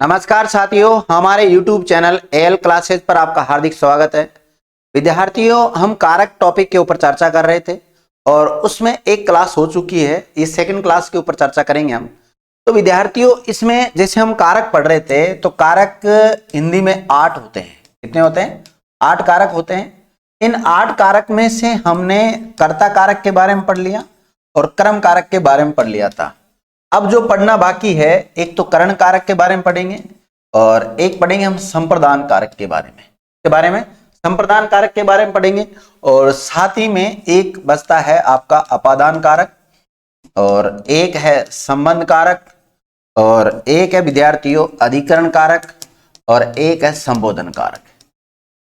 नमस्कार साथियों, हमारे YouTube चैनल एल क्लासेज पर आपका हार्दिक स्वागत है। विद्यार्थियों, हम कारक टॉपिक के ऊपर चर्चा कर रहे थे और उसमें एक क्लास हो चुकी है। ये सेकंड क्लास के ऊपर चर्चा करेंगे हम। तो विद्यार्थियों, इसमें जैसे हम कारक पढ़ रहे थे तो कारक हिंदी में 8 होते हैं। कितने होते हैं? 8 कारक होते हैं। इन 8 कारक में से हमने कर्ता कारक के बारे में पढ़ लिया और कर्म कारक के बारे में पढ़ लिया था। अब जो पढ़ना बाकी है, एक तो करण कारक के बारे में पढ़ेंगे और एक पढ़ेंगे हम संप्रदान कारक के बारे में संप्रदान कारक के बारे में पढ़ेंगे और साथ ही में एक बचता है आपका अपादान कारक और एक है संबंध कारक और एक है विद्यार्थियों अधिकरण कारक और एक है संबोधन कारक।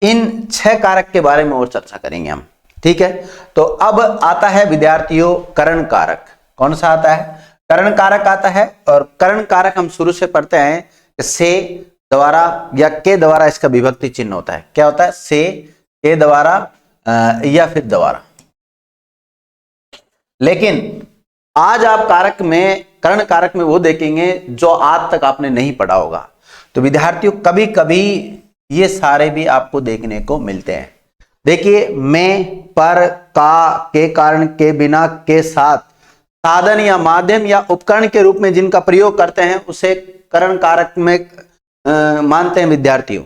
इन 6 कारक के बारे में और चर्चा करेंगे हम। ठीक है, तो अब आता है विद्यार्थियों करण कारक। कौन सा आता है? करण कारक आता है। और करण कारक हम शुरू से पढ़ते हैं से द्वारा या के द्वारा इसका विभक्ति चिन्ह होता है। क्या होता है? से, के द्वारा या फिर द्वारा। लेकिन आज आप कारक में, करण कारक में वो देखेंगे जो आज तक आपने नहीं पढ़ा होगा। तो विद्यार्थियों, कभी कभी ये सारे भी आपको देखने को मिलते हैं। देखिए, में, पर, का, के कारण, के बिना, के साथ, साधन या माध्यम या उपकरण के रूप में जिनका प्रयोग करते हैं उसे करण कारक में मानते हैं विद्यार्थियों।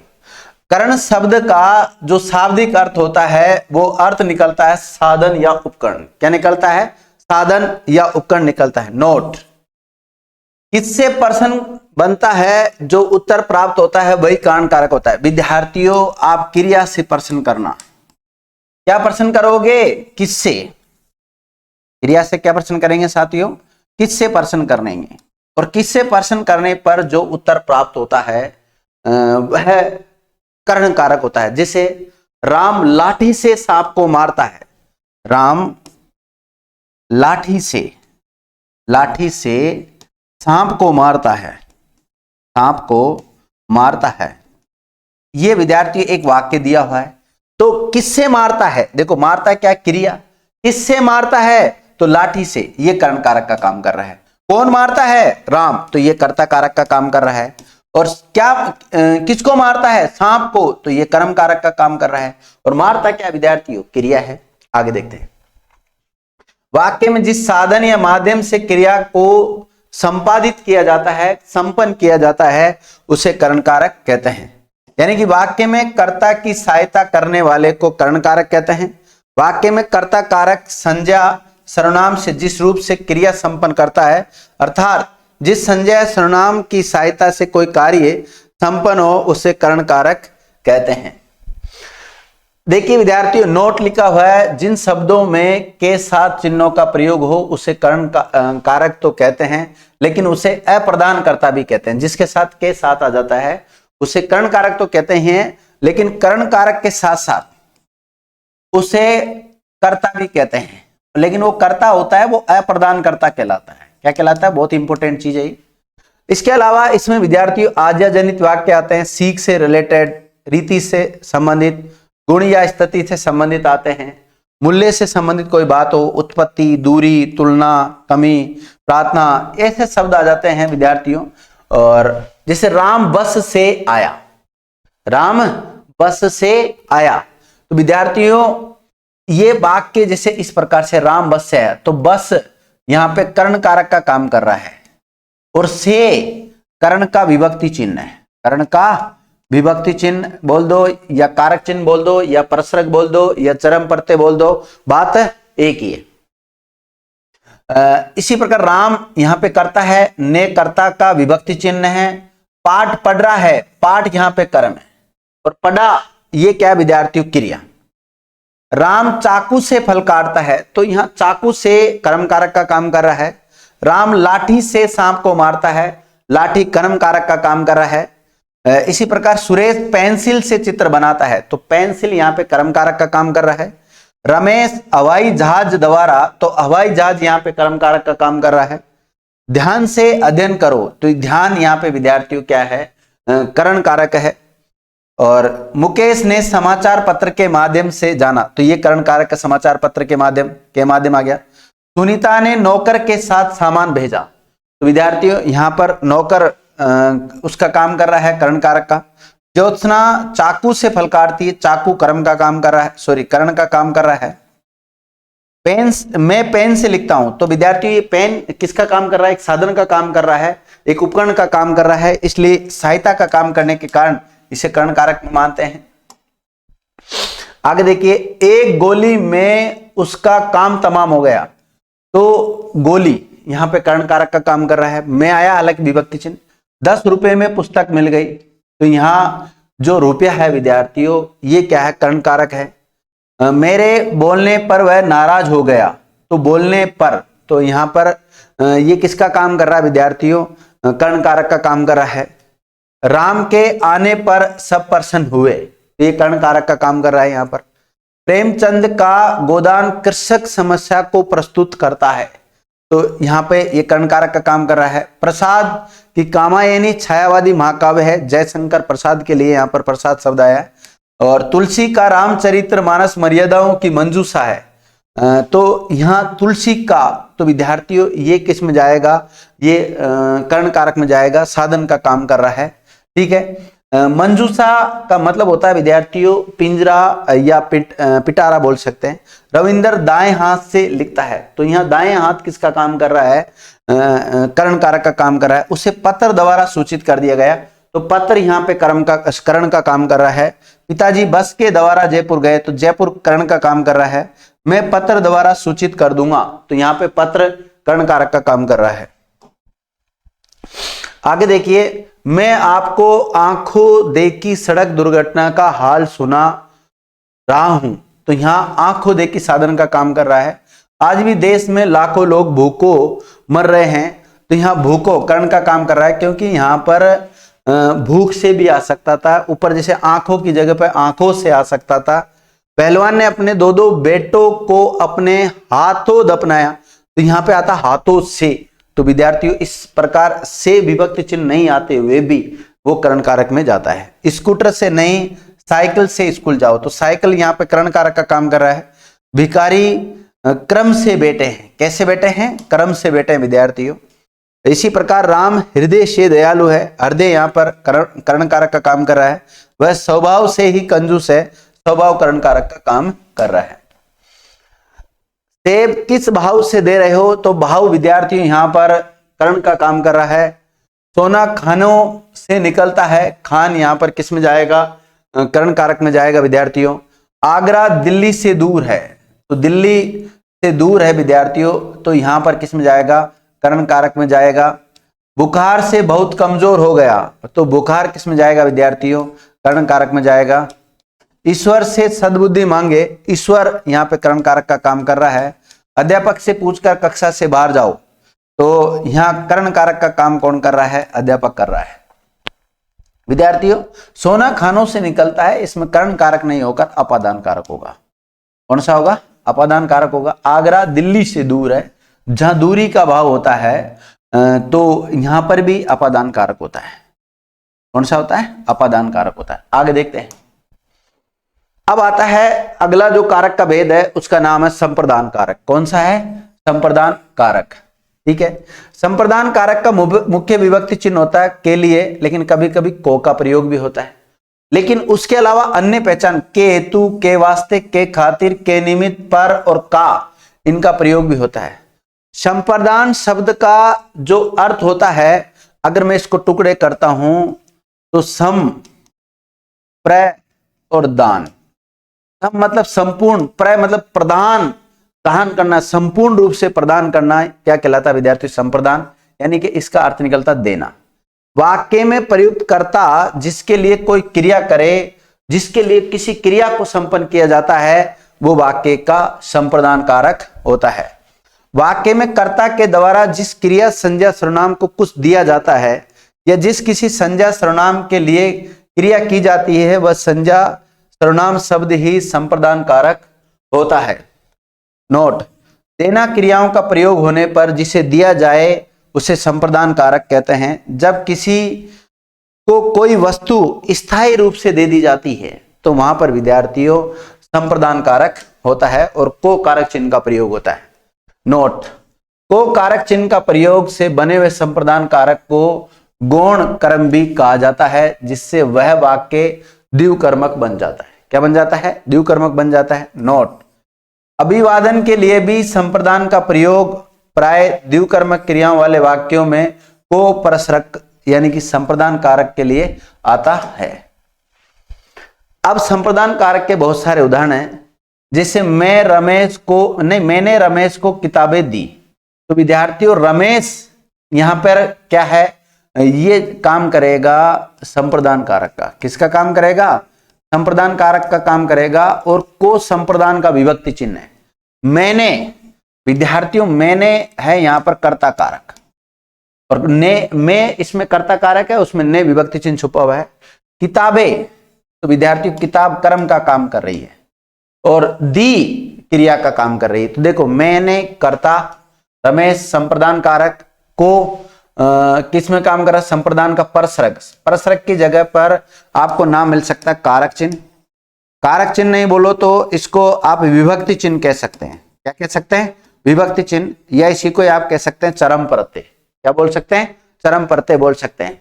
करण शब्द का जो शाब्दिक अर्थ होता है वो अर्थ निकलता है साधन या उपकरण। क्या निकलता है? साधन या उपकरण निकलता है। नोट, किससे प्रश्न बनता है जो उत्तर प्राप्त होता है वही कारण कारक होता है। विद्यार्थियों, आप क्रिया से प्रश्न करना। क्या प्रश्न करोगे? किससे? क्रिया से क्या प्रश्न करेंगे साथियों? किससे प्रश्न करेंगे और किससे प्रश्न करने पर जो उत्तर प्राप्त होता है वह करण कारक होता है। जैसे राम लाठी से सांप को मारता है। राम लाठी से सांप को मारता है। सांप को मारता है। यह विद्यार्थी एक वाक्य दिया हुआ है। तो किससे मारता है? देखो, मारता क्या? क्रिया। किससे मारता है? तो लाठी से। ये करण कारक का काम कर रहा है। कौन मारता है? राम। तो ये कर्ता कारक का काम कर रहा है। और क्या किसको मारता है? सांप को। तो ये कर्म कारक का काम कर रहा है। और मारता क्या विद्यार्थियों? क्रिया है। आगे देखते हैं। वाक्य में जिस साधन या माध्यम से क्रिया को संपादित किया जाता है, संपन्न किया जाता है, उसे करण कारक कहते हैं। यानी कि वाक्य में कर्ता की सहायता करने वाले को करण कारक कहते हैं। वाक्य में कर्ता कारक संज्ञा सर्वनाम से जिस रूप से क्रिया संपन्न करता है, अर्थात जिस संज्ञा सर्वनाम की सहायता से कोई कार्य संपन्न हो, उसे करण कारक कहते हैं। देखिए विद्यार्थियों, नोट लिखा हुआ है, जिन शब्दों में के साथ चिन्हों का प्रयोग हो उसे करण कारक तो कहते हैं, लेकिन उसे अप्रदान कर्ता भी कहते हैं। जिसके साथ के साथ आ जाता है उसे करण कारक तो कहते हैं, लेकिन करण कारक के साथ साथ उसे कर्ता भी कहते हैं। लेकिन वो कर्ता होता है वो अप्रदान कर्ता कहलाता है। क्या कहलाता है? बहुत इंपॉर्टेंट चीज है। इसके अलावा इसमें विद्यार्थियों आज्ञाजनित वाक्य आते हैं। सीख से रिलेटेड, रीति से संबंधित, गुण या स्थिति से संबंधित आते हैं। मूल्य से संबंधित कोई बात हो, उत्पत्ति, दूरी, तुलना, कमी, प्रार्थना, ऐसे शब्द आ जाते हैं विद्यार्थियों। और जैसे राम बस से आया। राम बस से आया। तो विद्यार्थियों, ये वाक्य जैसे इस प्रकार से राम बस से आया, तो बस यहां पे कर्ण कारक का काम कर रहा है और से कर्ण का विभक्ति चिन्ह है। कर्ण का विभक्ति चिन्ह बोल दो या कारक चिन्ह बोल दो या परसरक बोल दो या चरम प्रत्यय बोल दो, बात एक ही है। इसी प्रकार राम यहां पे करता है, ने कर्ता का विभक्ति चिन्ह है। पाठ पढ़ रहा है, पाठ यहां पे कर्म है और पढ़ा ये क्या विद्यार्थियों? क्रिया। राम चाकू से फल काटता है, तो यहां चाकू से कर्म कारक का काम कर रहा है। राम लाठी से सांप को मारता है, लाठी कर्म कारक का काम कर रहा है। इसी प्रकार सुरेश पेंसिल से चित्र बनाता है, तो पेंसिल यहां पे कर्म कारक का काम कर रहा है। रमेश हवाई जहाज द्वारा, तो हवाई जहाज यहां पे कर्म कारक का काम कर रहा है। ध्यान से अध्ययन करो, तो ध्यान यहां पे विद्यार्थियों क्या है? करण कारक है। और मुकेश ने समाचार पत्र के माध्यम से जाना, तो ये करण कारक का समाचार पत्र के माध्यम आ गया। सुनीता ने नौकर के साथ सामान भेजा, तो विद्यार्थियों यहां पर नौकर उसका काम कर रहा है करण कारक का। ज्योत्सना चाकू से फल काटती है, चाकू कर्म का काम कर रहा है, सॉरी करण का काम कर रहा है। मैं पेन से लिखता हूं, तो विद्यार्थी ये पेन किसका काम कर रहा है? एक साधन का काम कर रहा है, एक उपकरण का काम कर रहा है, इसलिए सहायता का काम करने के कारण इसे करण कारक मानते हैं। आगे देखिए, एक गोली में उसका काम तमाम हो गया, तो गोली यहां पे करण कारक का काम कर रहा है। मैं आया, हालांकि विभक्ति चिन्ह। 10 रुपए में पुस्तक मिल गई, तो यहां जो रुपया है विद्यार्थियों, ये क्या है? करण कारक है। मेरे बोलने पर वह नाराज हो गया, तो बोलने पर, तो यहां पर ये किसका काम कर रहा है विद्यार्थियों? कर्ण कारक का काम कर रहा है। राम के आने पर सब प्रसन्न हुए, तो ये कर्ण कारक का काम कर रहा है यहां पर। प्रेमचंद का गोदान कृषक समस्या को प्रस्तुत करता है, तो यहां पे ये कर्ण कारक का काम कर रहा है। प्रसाद की कामायनी छायावादी महाकाव्य है, जयशंकर प्रसाद के लिए यहां पर प्रसाद शब्द आया है। और तुलसी का रामचरित्र मानस मर्यादाओं की मंजूषा है, तो यहां तुलसी का, तो विद्यार्थियों ये किस में जाएगा? ये कर्ण कारक में जाएगा, साधन का काम कर रहा है। ठीक है। मंजूषा का मतलब होता है विद्यार्थियों पिंजरा या पिटारा बोल सकते हैं। रविंद्र दाएं हाथ से लिखता है, तो यहाँ दाएं हाथ किसका काम कर रहा है? कर्ण कारक का काम कर रहा है। उसे पत्र द्वारा सूचित कर दिया गया, तो पत्र यहाँ पे कर्ण का काम कर रहा है। पिताजी बस के द्वारा जयपुर गए, तो जयपुर कर्ण का काम कर रहा है। मैं पत्र द्वारा सूचित कर दूंगा, तो यहाँ पे पत्र कर्ण कारक का काम कर रहा है। आगे देखिए, मैं आपको आंखों देखी सड़क दुर्घटना का हाल सुना रहा हूं, तो यहां आंखों देखी साधन का काम कर रहा है। आज भी देश में लाखों लोग भूखों मर रहे हैं, तो यहां भूखों कर्ण का काम कर रहा है, क्योंकि यहां पर भूख से भी आ सकता था, ऊपर जैसे आंखों की जगह पर आंखों से आ सकता था। पहलवान ने अपने 2 बेटों को अपने हाथों दफनाया, तो यहां पे आता हाथों से, तो विद्यार्थियों इस प्रकार से विभक्ति चिन्ह नहीं आते हुए भी वो कर्ण कारक में जाता है। स्कूटर से नहीं, साइकिल से स्कूल जाओ, तो साइकिल यहाँ पे कर्ण कारक का काम कर रहा है। भिखारी क्रम से बेटे हैं, कैसे बेटे हैं? क्रम से बेटे हैं विद्यार्थियों। इसी प्रकार राम हृदय से दयालु है, हृदय यहाँ पर कर्ण कारक का काम कर रहा है। वह स्वभाव से ही कंजूस है, स्वभाव कर्ण कारक का काम कर रहा है। सेब किस भाव से दे रहे हो? तो भाव विद्यार्थियों यहां पर कर्ण का काम कर रहा है। सोना खानों से निकलता है, खान यहां पर किस में जाएगा? कर्ण कारक में जाएगा विद्यार्थियों। आगरा दिल्ली से दूर है, तो दिल्ली से दूर है विद्यार्थियों, तो यहां पर किस में जाएगा? कर्ण कारक में जाएगा। बुखार से बहुत कमजोर हो गया, तो बुखार किस में जाएगा विद्यार्थियों? कर्ण कारक में जाएगा। ईश्वर से सद्बुद्धि मांगे, ईश्वर यहाँ पे कर्ण कारक का काम कर रहा है। अध्यापक से पूछकर कक्षा से बाहर जाओ, तो यहाँ कर्ण कारक का काम कौन कर रहा है? अध्यापक कर रहा है। विद्यार्थियों सोना खानों से निकलता है, इसमें कर्ण कारक नहीं होकर अपादान कारक होगा। कौन सा होगा? अपादान कारक होगा। आगरा दिल्ली से दूर है, जहां दूरी का भाव होता है, तो यहां पर भी अपादान कारक होता है। कौन सा होता है? अपादान कारक होता है। आगे देखते हैं। अब आता है अगला जो कारक का भेद है, उसका नाम है संप्रदान कारक। कौन सा है? संप्रदान कारक। ठीक है। संप्रदान कारक का मुख्य विभक्ति चिन्ह होता है के लिए, लेकिन कभी कभी को का प्रयोग भी होता है। लेकिन उसके अलावा अन्य पहचान के हेतु, के वास्ते, के खातिर, के निमित्त, पर और का, इनका प्रयोग भी होता है। संप्रदान शब्द का जो अर्थ होता है, अगर मैं इसको टुकड़े करता हूं, तो सम, प्र और दान। सम मतलब संपूर्ण, प्र मतलब प्रदान, दान करना, संपूर्ण रूप से प्रदान करना, क्या कहलाता है विद्यार्थी? संप्रदान। यानी कि इसका अर्थ निकलता देना। वाक्य में प्रयुक्त कर्ता जिसके लिए कोई क्रिया करे, जिसके लिए किसी क्रिया को संपन्न किया जाता है, वो वाक्य का संप्रदान कारक होता है। वाक्य में कर्ता के द्वारा जिस क्रिया संज्ञा सर्वनाम को कुछ दिया जाता है, या जिस किसी संज्ञा सर्वनाम के लिए क्रिया की जाती है, वह संज्ञा सर्वनाम शब्द ही संप्रदान कारक होता है। नोट, देना क्रियाओं का प्रयोग होने पर जिसे दिया जाए उसे संप्रदान कारक कहते हैं। जब किसी को कोई वस्तु स्थायी रूप से दे दी जाती है, तो वहां पर विद्यार्थियों संप्रदान कारक होता है और को कारक चिन्ह का प्रयोग होता है। नोट, को कारक चिन्ह का प्रयोग से बने हुए संप्रदान कारक को गौण कर्म भी कहा जाता है, जिससे वह वाक्य द्विकर्मक बन जाता है। क्या बन जाता है? द्विकर्मक बन जाता है। नोट, अभिवादन के लिए भी संप्रदान का प्रयोग प्राय द्विकर्मक क्रियाओं वाले वाक्यों में को परसरक यानी कि संप्रदान कारक के लिए आता है। अब संप्रदान कारक के बहुत सारे उदाहरण हैं, जैसे मैंने रमेश को किताबें दी। तो विद्यार्थियों, रमेश यहां पर क्या है? ये काम करेगा संप्रदान कारक का। किसका काम करेगा? संप्रदान कारक का काम करेगा। और को संप्रदान का विभक्ति चिन्ह है। मैंने, विद्यार्थियों, मैंने है यहां पर कर्ता कारक, और ने में इसमें कर्ता कारक है, उसमें ने विभक्ति चिन्ह छुपा हुआ है। किताबें, तो विद्यार्थियों किताब कर्म का काम कर रही है और दी क्रिया का काम कर रही है। तो देखो, मैंने कर्ता, रमेश संप्रदान कारक, को किस में काम कर रहा है? संप्रदान का परसरक। परसरक की जगह पर आपको नाम मिल सकता है कारक चिन्ह। कारक चिन्ह नहीं बोलो तो इसको आप विभक्ति चिन्ह कह सकते हैं। क्या कह सकते हैं? विभक्ति चिन्ह, या इसी को आप कह सकते हैं चरम प्रत्यय। क्या बोल सकते हैं? चरम प्रत्यय बोल सकते हैं।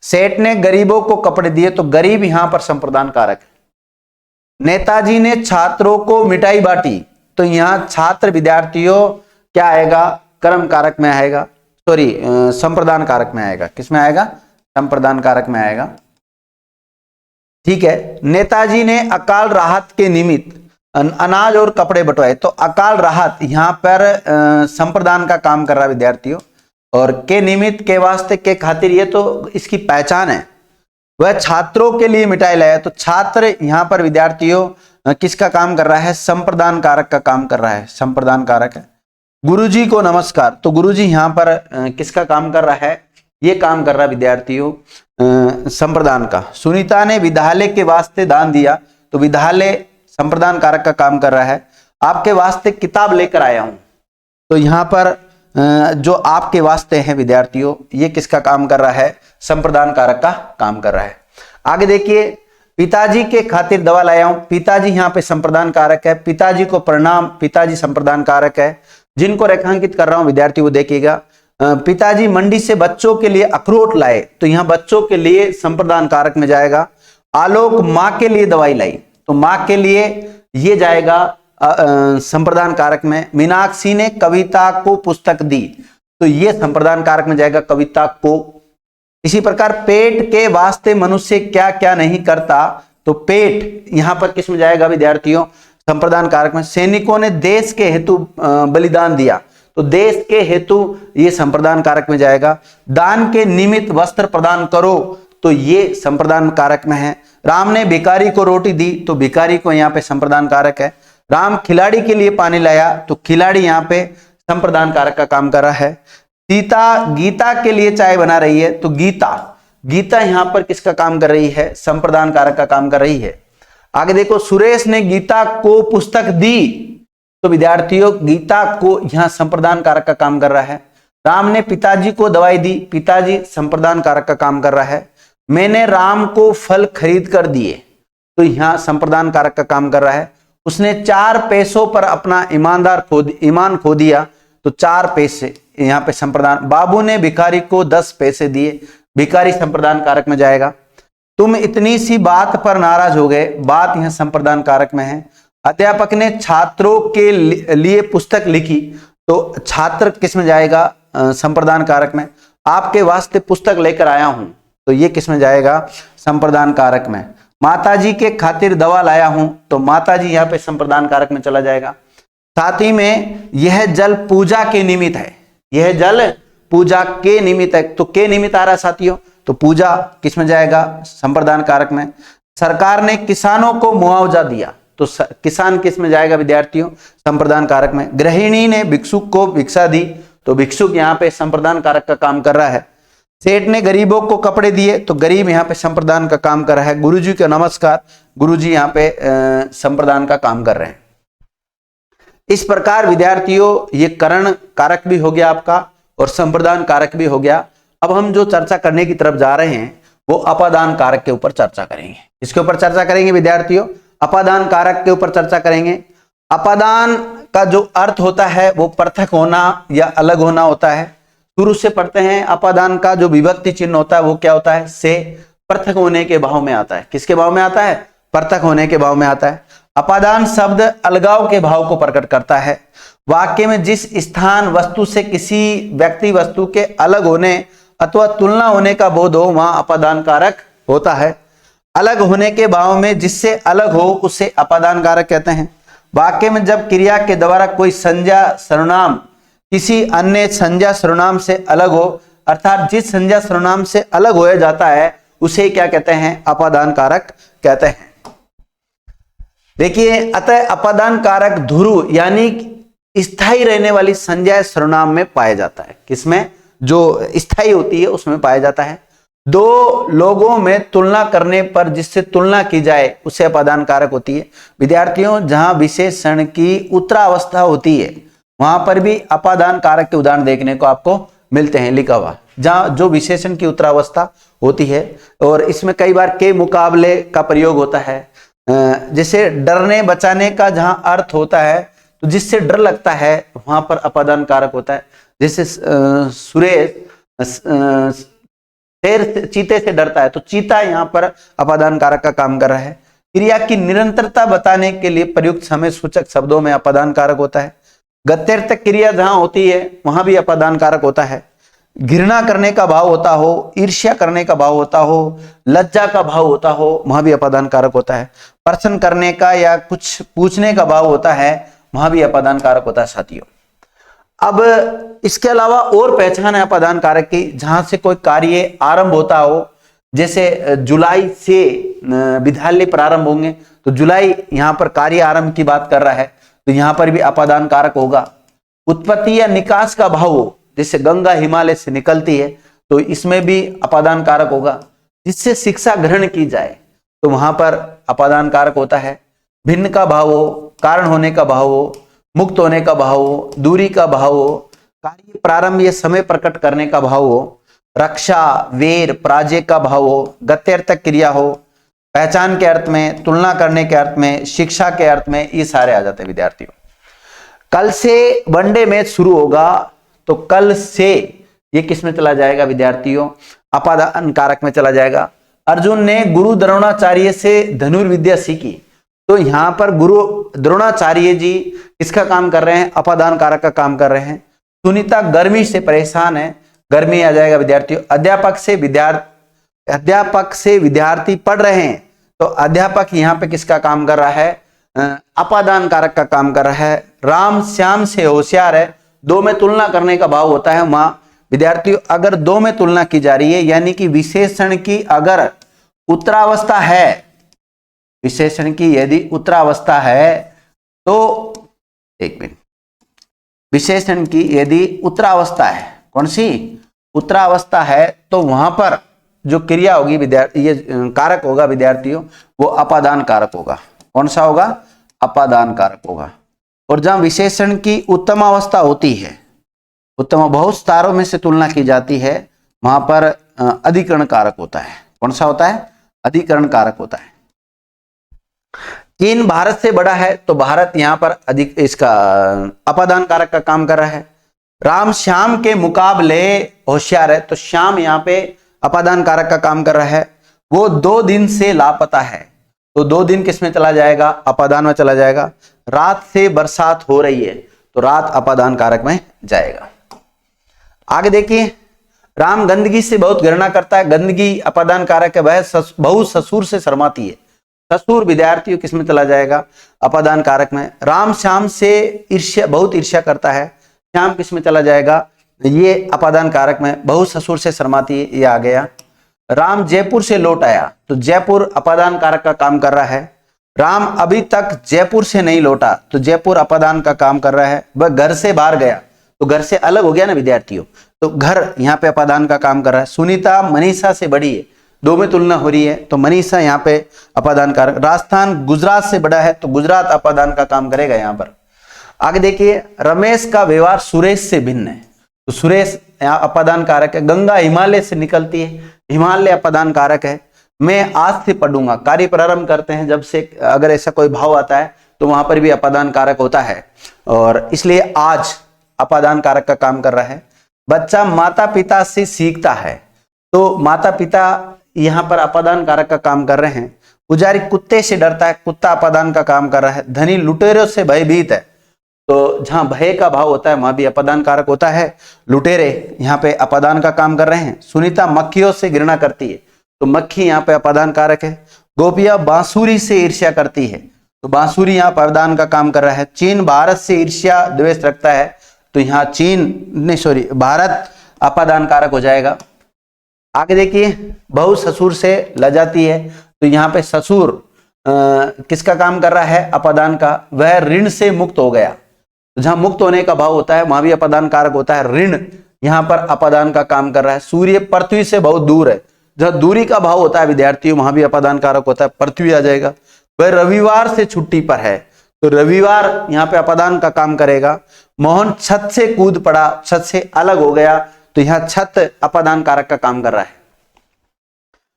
सेठ ने गरीबों को कपड़े दिए, तो गरीब यहां पर संप्रदान कारक है। नेताजी ने छात्रों को मिठाई बांटी, तो यहां छात्र विद्यार्थियों क्या आएगा? कर्म कारक में आएगा, सॉरी संप्रदान कारक में आएगा। किस में आएगा? संप्रदान कारक में आएगा। ठीक है। नेताजी ने अकाल राहत के निमित्त अनाज और कपड़े बंटवाए, तो अकाल राहत यहां पर संप्रदान का काम कर रहा है विद्यार्थियों। और के निमित्त, के वास्ते, के खातिर, ये तो इसकी पहचान है। वह छात्रों के लिए मिठाई लाया, तो छात्र यहां पर विद्यार्थियों किसका काम कर रहा है? संप्रदान कारक का काम कर रहा है। संप्रदान कारक है। गुरुजी को नमस्कार, तो गुरुजी यहां पर किसका काम कर रहा है? ये काम कर रहा है विद्यार्थियों संप्रदान का। सुनीता ने विद्यालय के वास्ते दान दिया, तो विद्यालय संप्रदान कारक का काम कर रहा है। आपके वास्ते किताब लेकर आया हूं, तो यहां पर जो आपके वास्ते हैं विद्यार्थियों, ये किसका काम कर रहा है? संप्रदान कारक का काम कर रहा है। आगे देखिए, पिताजी के खातिर दवा लाया हूं, पिताजी यहां पे संप्रदान कारक है। पिताजी को प्रणाम, पिताजी संप्रदान कारक है। जिनको रेखांकित कर रहा हूं विद्यार्थी वो देखिएगा। पिताजी मंडी से बच्चों के लिए अखरोट लाए, तो यहां बच्चों के लिए संप्रदान कारक में जाएगा। आलोक मां के लिए दवाई लाई, तो मां के लिए ये जाएगा संप्रदान कारक में। मीनाक्षी ने कविता को पुस्तक दी, तो ये संप्रदान कारक में जाएगा, कविता को। इसी प्रकार पेट के वास्ते मनुष्य क्या क्या नहीं करता, तो पेट यहां पर किस में जाएगा विद्यार्थियों? संप्रदान कारक में। सैनिकों ने देश के हेतु बलिदान दिया, तो देश के हेतु ये संप्रदान कारक में जाएगा। दान के निमित्त वस्त्र प्रदान करो, तो ये संप्रदान कारक में है। राम ने भिखारी को रोटी दी, तो भिखारी को यहाँ पे संप्रदान कारक है। राम खिलाड़ी के लिए पानी लाया, तो खिलाड़ी यहाँ पे संप्रदान कारक का काम कर रहा है। सीता गीता के लिए चाय बना रही है, तो गीता यहां पर किसका काम कर रही है? संप्रदान कारक का काम कर रही है। आगे देखो, सुरेश ने गीता को पुस्तक दी, तो विद्यार्थियों गीता को यहां संप्रदान कारक का काम कर रहा है। राम ने पिताजी को दवाई दी, पिताजी संप्रदान कारक का काम कर रहा है। मैंने राम को फल खरीद कर दिए, तो यहां संप्रदान कारक का काम कर रहा है। उसने 4 पैसों पर अपना ईमान खो दिया, तो 4 पैसे यहां पे संप्रदान। बाबू ने भिखारी को 10 पैसे दिए, भिखारी संप्रदान कारक में जाएगा। तुम इतनी सी बात पर नाराज हो गए, बात यहां संप्रदान कारक में है। अध्यापक ने छात्रों के लिए पुस्तक लिखी, तो छात्र किस में जाएगा? संप्रदान कारक में। आपके वास्ते पुस्तक लेकर आया हूं, तो ये किस में जाएगा? संप्रदान कारक में। माताजी के खातिर दवा लाया हूं, तो माताजी यहां पे संप्रदान कारक में चला जाएगा। साथ ही में यह जल पूजा के निमित्त है, यह जल पूजा के निमित्त है, तो के निमित्त आ रहा है साथियों, तो पूजा किस में जाएगा? संप्रदान कारक में। सरकार ने किसानों को मुआवजा दिया, तो किसान किस में जाएगा विद्यार्थियों? संप्रदान कारक में। गृहिणी ने भिक्षुक को भिक्षा दी, तो भिक्षुक यहाँ पे संप्रदान कारक का काम कर रहा है। सेठ ने गरीबों को कपड़े दिए, तो गरीब यहाँ पे संप्रदान का काम कर रहा है। गुरुजी का नमस्कार, गुरुजी यहाँ पे संप्रदान का काम कर रहे हैं। इस प्रकार विद्यार्थियों ये करण कारक भी हो गया आपका और संप्रदान कारक भी हो गया। अब हम जो चर्चा करने की तरफ जा रहे हैं वो अपादान कारक के ऊपर चर्चा करेंगे। इसके ऊपर चर्चा करेंगे विद्यार्थियों, अपादान कारक के ऊपर चर्चा करेंगे। अपादान का जो अर्थ होता है वो पृथक होना या अलग होना होता है। शुरू से पढ़ते हैं। अपादान का जो विभक्ति चिन्ह होता है वो क्या होता है? से। पृथक होने के भाव में आता है। किसके भाव में आता है? पृथक होने के भाव में आता है। अपादान शब्द अलगाव के भाव को प्रकट करता है। वाक्य में जिस स्थान वस्तु से किसी व्यक्ति वस्तु के अलग होने अथवा तुलना होने का बोध हो वहां अपादान कारक होता है। अलग होने के भाव में जिससे अलग हो उसे अपादान कारक कहते हैं। वाक्य में जब क्रिया के द्वारा कोई संज्ञा सर्वनाम किसी अन्य संज्ञा सर्वनाम से अलग हो, अर्थात जिस संज्ञा सर्वनाम से अलग हो जाता है उसे क्या कहते हैं? अपादान कारक कहते हैं। देखिए, अतः अपादान कारक ध्रुव यानी स्थायी रहने वाली संज्ञा सर्वनाम में पाया जाता है। किसमें? जो स्थायी होती है उसमें पाया जाता है। दो लोगों में तुलना करने पर जिससे तुलना की जाए उसे अपादान कारक होती है। विद्यार्थियों, जहां विशेषण की उत्तरावस्था होती है वहां पर भी अपादान कारक के उदाहरण देखने को आपको मिलते हैं लिखा हुआ, जहां जो विशेषण की उत्तरावस्था होती है। और इसमें कई बार के मुकाबले का प्रयोग होता है। जैसे डरने बचाने का जहां अर्थ होता है तो जिससे डर लगता है वहां पर अपादान कारक होता है। जैसे सुरेश चीते से डरता है तो चीता यहाँ पर अपादान कारक का काम कर रहा है। क्रिया की निरंतरता बताने के लिए प्रयुक्त समय सूचक शब्दों में अपादान कारक होता है। गत्यर्थक क्रिया जहां होती है वहां भी अपादान कारक होता है। घृणा करने का भाव होता हो, ईर्ष्या करने का भाव होता हो, लज्जा का भाव होता हो, वहां भी अपादान कारक होता है। प्रश्न करने का या कुछ पूछने का भाव होता है वहां भी अपादान कारक होता है साथियों। अब इसके अलावा और पहचान है अपादान कारक की, जहां से कोई कार्य आरंभ होता हो। जैसे जुलाई से विद्यालय प्रारंभ होंगे तो जुलाई यहाँ पर कार्य आरंभ की बात कर रहा है तो यहाँ पर भी अपादान कारक होगा। उत्पत्ति या निकास का भाव हो, जैसे गंगा हिमालय से निकलती है तो इसमें भी अपादान कारक होगा। जिससे शिक्षा ग्रहण की जाए तो वहां पर अपादान कारक होता है। भिन्न का भाव हो, कारण होने का भाव हो, मुक्त होने का भाव हो, दूरी का भाव हो, कार्य प्रारंभ या समय प्रकट करने का भाव हो, रक्षा, वेर, पराजय का भाव हो, गत्यर्थक क्रिया हो, पहचान के अर्थ में, तुलना करने के अर्थ में, शिक्षा के अर्थ में, ये सारे आ जाते हैं विद्यार्थियों। कल से वनडे मैच शुरू होगा तो कल से ये किस में चला जाएगा विद्यार्थियों? अपादान कारक में चला जाएगा। अर्जुन ने गुरु द्रोणाचार्य से धनुर्विद्या सीखी तो यहाँ पर गुरु द्रोणाचार्य जी किसका काम कर रहे हैं? अपादान कारक का काम कर रहे हैं। सुनीता गर्मी से परेशान है, गर्मी आ जाएगा विद्यार्थियों। अध्यापक से विद्यार्थी पढ़ रहे हैं तो अध्यापक यहाँ पे किसका काम कर रहा है? अपादान कारक का काम कर रहा है। राम श्याम से होशियार है, दो में तुलना करने का भाव होता है। वहां विद्यार्थियों अगर दो में तुलना की जा रही है यानी कि विशेषण की अगर उत्तरावस्था है, विशेषण की यदि उत्तरावस्था है तो एक मिनट, विशेषण की यदि उत्तरावस्था है, कौन सी उत्तरावस्था है, तो वहां पर जो क्रिया होगी विद्यार्थी, ये कारक होगा विद्यार्थियों, वो अपादान कारक होगा। कौन सा होगा? अपादान कारक होगा। और जहां विशेषण की उत्तम अवस्था होती है, उत्तम बहुत तारों में से तुलना की जाती है, वहां पर अधिकरण कारक होता है। कौन सा होता है? अधिकरण कारक होता है। चीन भारत से बड़ा है तो भारत यहां पर अधिक इसका अपादान कारक का काम कर रहा है। राम श्याम के मुकाबले होशियार है तो श्याम यहाँ पे अपादान कारक का काम कर रहा है। वो 2 दिन से लापता है तो 2 दिन किस में चला जाएगा? अपादान में चला जाएगा। रात से बरसात हो रही है तो रात अपादान कारक में जाएगा। आगे देखिए, राम गंदगी से बहुत घृणा करता है, गंदगी अपादान कारक है। वह बहुत ससुर से शर्माती है, ससुर विद्यार्थियों किस में चला जाएगा? अपादान कारक में। राम श्याम से ईर्ष्या, बहुत ईर्ष्या करता है, श्याम किस में चला जाएगा? ये अपादान कारक में। बहुत ससुर से शर्माती है, ये आ गया। राम जयपुर से लौट आया तो जयपुर अपादान कारक का काम कर रहा है। राम अभी तक जयपुर से नहीं लौटा तो जयपुर अपादान का काम कर रहा है। वह घर से बाहर गया तो घर से अलग हो गया ना विद्यार्थियों, तो घर यहाँ पे अपादान का काम कर रहा है। सुनीता मनीषा से बड़ी है, 2 में तुलना हो रही है तो मनीषा यहाँ पे अपादान कारक। राजस्थान गुजरात से बड़ा है तो गुजरात अपादान का काम करेगा यहाँ पर। आगे देखिए, रमेश का व्यवहार सुरेश से भिन्न है तो सुरेश यहाँ अपादान कारक है। गंगा हिमालय से निकलती है, हिमालय अपादान कारक है। मैं आज से पढ़ूंगा, कार्य प्रारंभ करते हैं जब से, अगर ऐसा कोई भाव आता है तो वहां पर भी अपादान कारक होता है और इसलिए आज अपादान कारक का काम कर रहा है। बच्चा माता पिता से सीखता है, तो माता पिता यहां पर अपादान कारक का काम कर रहे हैं। पुजारी कुत्ते से डरता है, कुत्ता अपादान का काम कर रहा है। धनी लुटेरों से भयभीत है, तो जहां भय का भाव होता है वहां भी अपादान कारक होता है। लुटेरे यहाँ पे अपादान का काम कर रहे हैं। सुनीता मक्खियों से घृणा करती है, तो मक्खी यहाँ पे अपादान कारक है। गोपियां बांसुरी से ईर्ष्या करती है, तो बांसुरी यहाँ अपादान का काम कर रहा है। चीन भारत से ईर्ष्या द्वेष रखता है, तो यहाँ भारत अपादान कारक हो जाएगा। आगे देखिए, बहू ससुर से लजाती है, तो यहाँ पे ससुर किसका काम कर रहा है? अपादान का। वह ऋण से मुक्त हो गया, तो जहां मुक्त होने का भाव होता है वहां भी अपादान कारक होता है। ऋण यहाँ पर अपादान का काम कर रहा है। सूर्य पृथ्वी से बहुत दूर है, जहां दूरी का भाव होता है विद्यार्थियों वहां भी अपादान कारक होता है, पृथ्वी आ जाएगा। वह रविवार से छुट्टी पर है, तो रविवार यहाँ पे अपादान का काम करेगा। मोहन छत से कूद पड़ा, छत से अलग हो गया, तो यहाँ छत अपादान कारक का काम कर रहा है।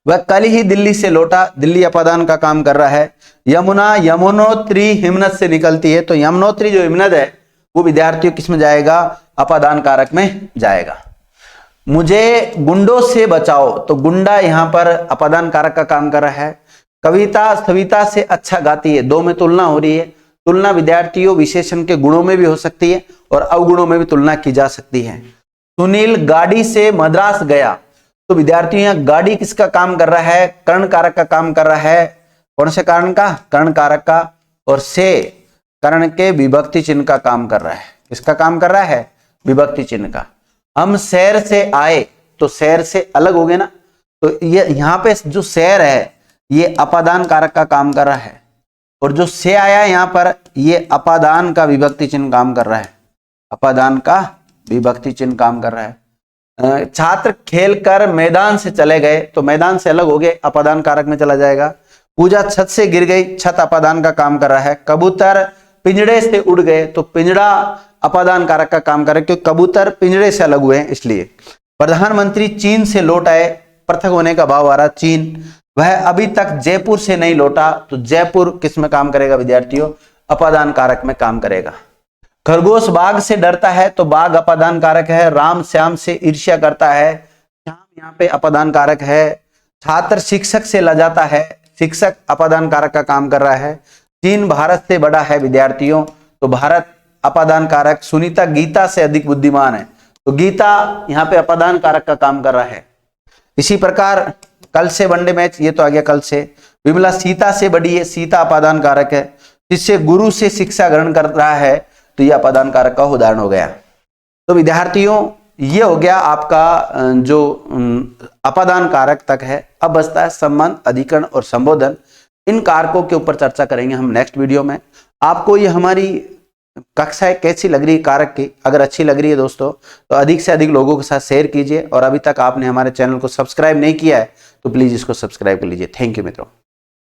वह कल ही दिल्ली से लौटा, दिल्ली अपादान का काम कर रहा है। यमुना यमुनोत्री हिमनद से निकलती है, तो यमुनोत्री जो हिमनद है वो विद्यार्थियों किस में जाएगा? अपादान कारक में जाएगा। मुझे गुंडों से बचाओ, तो गुंडा यहाँ पर अपादान कारक का काम कर रहा है। कविता सविता से अच्छा गाती है, दो में तुलना हो रही है। तुलना विद्यार्थियों विशेषण के गुणों में भी हो सकती है और अवगुणों में भी तुलना की जा सकती है। सुनील गाड़ी से मद्रास गया, तो विद्यार्थियों यहाँ गाड़ी किसका काम कर रहा है? कर्ण कारक का काम कर रहा है। कौन से कारण का? कर्ण कारक का। और से कर्ण के विभक्ति चिन्ह का काम कर रहा है। किसका काम कर रहा है? विभक्ति चिन्ह का। हम शहर से आए, तो शहर से अलग हो गए ना, तो ये यहाँ पे जो शहर है ये अपादान कारक का काम कर रहा है, और जो से आया यहाँ पर ये अपादान का विभक्ति चिन्ह काम कर रहा है। अपादान का विभक्ति चिन्ह काम कर रहा है। छात्र खेलकर मैदान से चले गए, तो मैदान से अलग हो गए, अपादान कारक में चला जाएगा। पूजा छत से गिर गई, छत अपादान का काम कर रहा है। कबूतर पिंजड़े से उड़ गए, तो पिंजड़ा अपादान कारक का काम कर रहा है, क्योंकि कबूतर पिंजड़े से अलग हुए हैं इसलिए। प्रधानमंत्री चीन से लौट आए, पृथक होने का भाव आ रहा। चीन, वह अभी तक जयपुर से नहीं लौटा, तो जयपुर किस में काम करेगा विद्यार्थियों? अपादान कारक में काम करेगा। खरगोश बाघ से डरता है, तो बाघ अपादान कारक है। राम श्याम से ईर्ष्या करता है, श्याम यहाँ पे अपादान कारक है। छात्र शिक्षक से लजाता है, शिक्षक अपादान कारक का काम कर रहा है। चीन भारत से बड़ा है विद्यार्थियों, तो भारत अपादान कारक। सुनीता गीता से अधिक बुद्धिमान है, तो गीता यहाँ पे अपादान कारक का काम कर रहा है। इसी प्रकार कल से वनडे मैच, ये तो आ गया कल से। विमला सीता से बड़ी है, सीता अपादान कारक है। जिससे गुरु से शिक्षा ग्रहण कर रहा है, तो यह अपादान कारक का उदाहरण हो गया। तो विद्यार्थियों ये हो गया आपका जो अपादान कारक तक है। अब बचता है संबंध, अधिकरण और संबोधन। इन कारकों के ऊपर चर्चा करेंगे हम नेक्स्ट वीडियो में। आपको ये हमारी कक्षाएं कैसी लग रही है कारक की? अगर अच्छी लग रही है दोस्तों, तो अधिक से अधिक लोगों के साथ शेयर कीजिए, और अभी तक आपने हमारे चैनल को सब्सक्राइब नहीं किया है तो प्लीज इसको सब्सक्राइब कर लीजिए। थैंक यू मित्रों।